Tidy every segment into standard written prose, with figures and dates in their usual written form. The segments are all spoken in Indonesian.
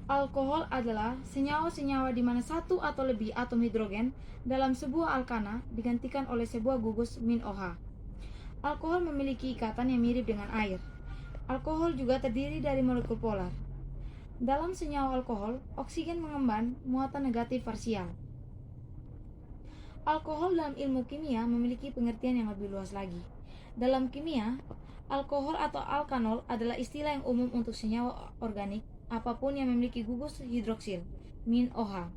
Alkohol adalah senyawa-senyawa di mana satu atau lebih atom hidrogen dalam sebuah alkana digantikan oleh sebuah gugus min OH. Alkohol memiliki ikatan yang mirip dengan air. Alkohol juga terdiri dari molekul polar. Dalam senyawa alkohol, oksigen mengemban muatan negatif parsial. Alkohol dalam ilmu kimia memiliki pengertian yang lebih luas lagi. Dalam kimia, alkohol atau alkanol adalah istilah yang umum untuk senyawa organik apapun yang memiliki gugus hidroksil, min OH,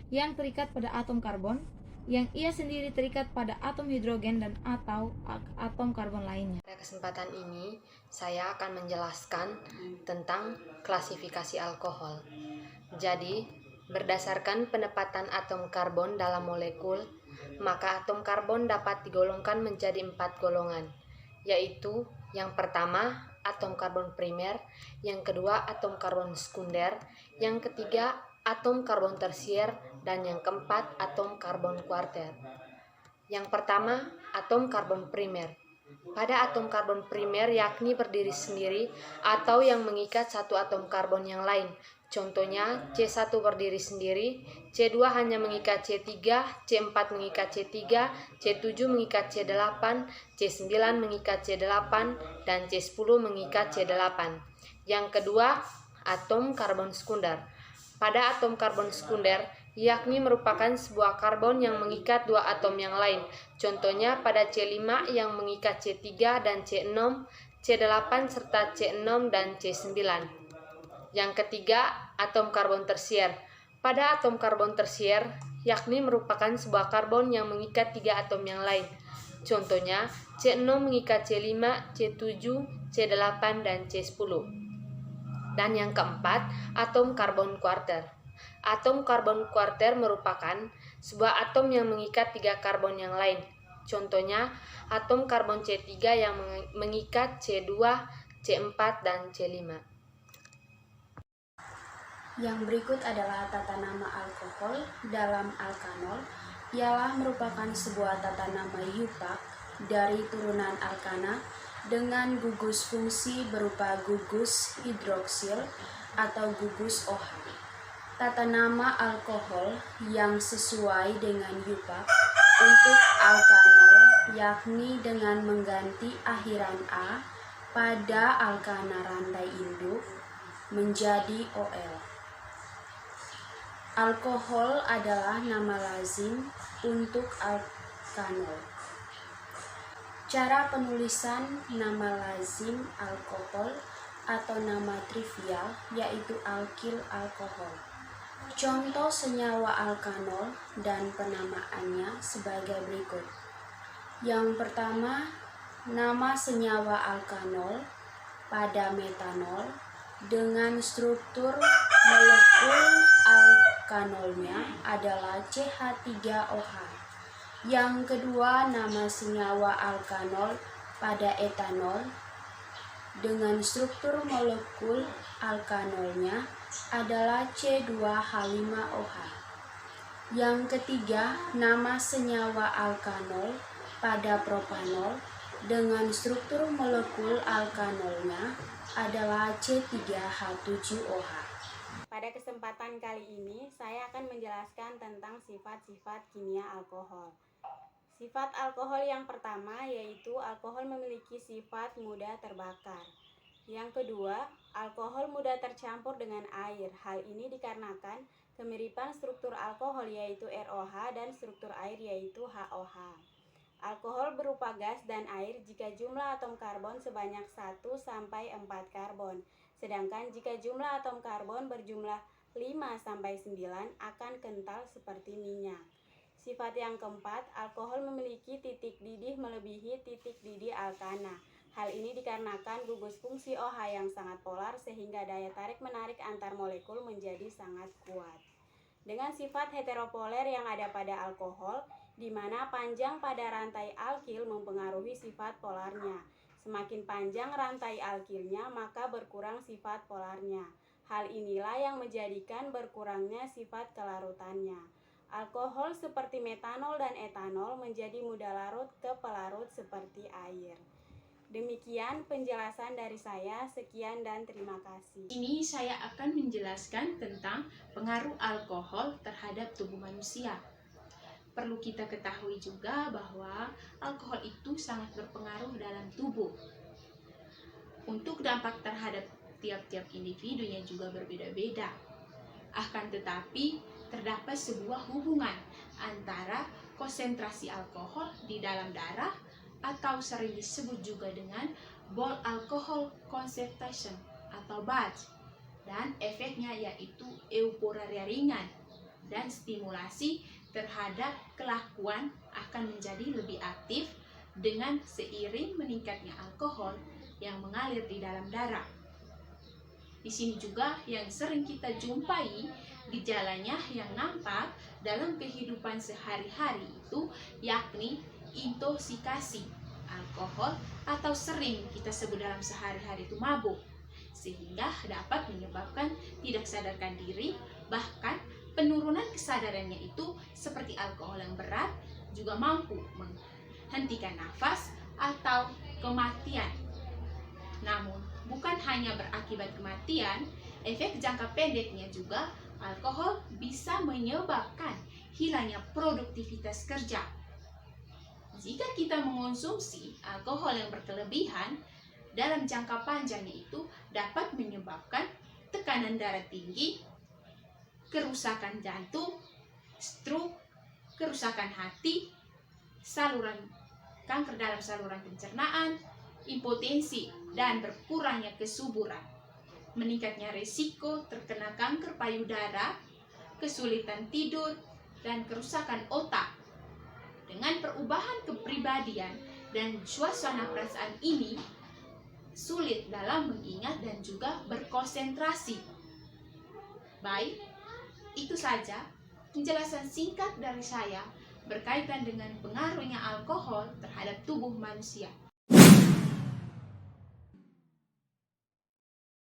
yang terikat pada atom karbon, yang ia sendiri terikat pada atom hidrogen dan atau atom karbon lainnya. Pada kesempatan ini, saya akan menjelaskan tentang klasifikasi alkohol. Jadi, berdasarkan penempatan atom karbon dalam molekul, maka atom karbon dapat digolongkan menjadi 4 golongan, yaitu yang pertama, atom karbon primer, yang kedua, atom karbon sekunder, yang ketiga, atom karbon tersier, dan yang keempat, atom karbon kuarter. Yang pertama, atom karbon primer. Pada atom karbon primer yakni berdiri sendiri atau yang mengikat satu atom karbon yang lain. Contohnya C1 berdiri sendiri, C2 hanya mengikat C3, C4 mengikat C3, C7 mengikat C8, C9 mengikat C8, dan C10 mengikat C8. Yang kedua, atom karbon sekunder. Pada atom karbon sekunder, yakni merupakan sebuah karbon yang mengikat dua atom yang lain. Contohnya pada C5 yang mengikat C3 dan C6, C8 serta C6 dan C9. Yang ketiga, atom karbon tersier. Pada atom karbon tersier, yakni merupakan sebuah karbon yang mengikat tiga atom yang lain. Contohnya, C6 mengikat C5, C7, C8, dan C10. Dan yang keempat, atom karbon kuarter. Atom karbon kuarter merupakan sebuah atom yang mengikat tiga karbon yang lain. Contohnya, atom karbon C3 yang mengikat C2, C4, dan C5. Yang berikut adalah tata nama alkohol dalam alkanol. Ialah merupakan sebuah tata nama eupak dari turunan alkana dengan gugus fungsi berupa gugus hidroksil atau gugus OH. Tata nama alkohol yang sesuai dengan eupak untuk alkanol yakni dengan mengganti akhiran A pada alkana rantai induk menjadi OL. Alkohol adalah nama lazim untuk alkanol. Cara penulisan nama lazim alkohol atau nama trivial yaitu alkil alkohol. Contoh senyawa alkanol dan penamaannya sebagai berikut. Yang pertama, nama senyawa alkanol pada metanol dengan struktur molekul alkanolnya adalah CH3OH. Yang kedua, nama senyawa alkanol pada etanol dengan struktur molekul alkanolnya adalah C2H5OH. Yang ketiga, nama senyawa alkanol pada propanol dengan struktur molekul alkanolnya adalah C3H7OH. Pada kesempatan kali ini, saya akan menjelaskan tentang sifat-sifat kimia alkohol. Sifat alkohol yang pertama yaitu alkohol memiliki sifat mudah terbakar. Yang kedua, alkohol mudah tercampur dengan air. Hal ini dikarenakan kemiripan struktur alkohol yaitu ROH dan struktur air yaitu HOH. Alkohol berupa gas dan air jika jumlah atom karbon sebanyak 1 sampai 4 karbon. Sedangkan jika jumlah atom karbon berjumlah 5 sampai 9 akan kental seperti minyak. Sifat yang keempat, alkohol memiliki titik didih melebihi titik didih alkana. Hal ini dikarenakan gugus fungsi OH yang sangat polar sehingga daya tarik-menarik antar molekul menjadi sangat kuat. Dengan sifat heteropoler yang ada pada alkohol, di mana panjang pada rantai alkil mempengaruhi sifat polarnya. Semakin panjang rantai alkilnya, maka berkurang sifat polarnya. Hal inilah yang menjadikan berkurangnya sifat kelarutannya. Alkohol seperti metanol dan etanol menjadi mudah larut ke pelarut seperti air. Demikian penjelasan dari saya. Sekian dan terima kasih. Ini saya akan menjelaskan tentang pengaruh alkohol terhadap tubuh manusia. Perlu kita ketahui juga bahwa alkohol itu sangat berpengaruh dalam tubuh. Untuk dampak terhadap tiap-tiap individunya juga berbeda-beda. Akan tetapi, terdapat sebuah hubungan antara konsentrasi alkohol di dalam darah atau sering disebut juga dengan blood alcohol concentration atau BAC, dan efeknya yaitu euforia ringan dan stimulasi terhadap kelakuan akan menjadi lebih aktif dengan seiring meningkatnya alkohol yang mengalir di dalam darah. Di sini juga yang sering kita jumpai gejalanya yang nampak dalam kehidupan sehari-hari itu yakni intoksikasi alkohol atau sering kita sebut dalam sehari-hari itu mabuk, sehingga dapat menyebabkan tidak sadarkan diri, bahkan penurunan kesadarannya itu seperti alkohol yang berat juga mampu menghentikan nafas atau kematian. Namun bukan hanya berakibat kematian, efek jangka pendeknya juga alkohol bisa menyebabkan hilangnya produktivitas kerja. Jika kita mengonsumsi alkohol yang berkelebihan, dalam jangka panjangnya itu dapat menyebabkan tekanan darah tinggi, kerusakan jantung, stroke, kerusakan hati, kanker dalam saluran pencernaan, impotensi, dan berkurangnya kesuburan, meningkatnya risiko terkena kanker payudara, kesulitan tidur, dan kerusakan otak. Dengan perubahan kepribadian dan suasana perasaan ini, sulit dalam mengingat dan juga berkonsentrasi. Baik, itu saja penjelasan singkat dari saya berkaitan dengan pengaruhnya alkohol terhadap tubuh manusia.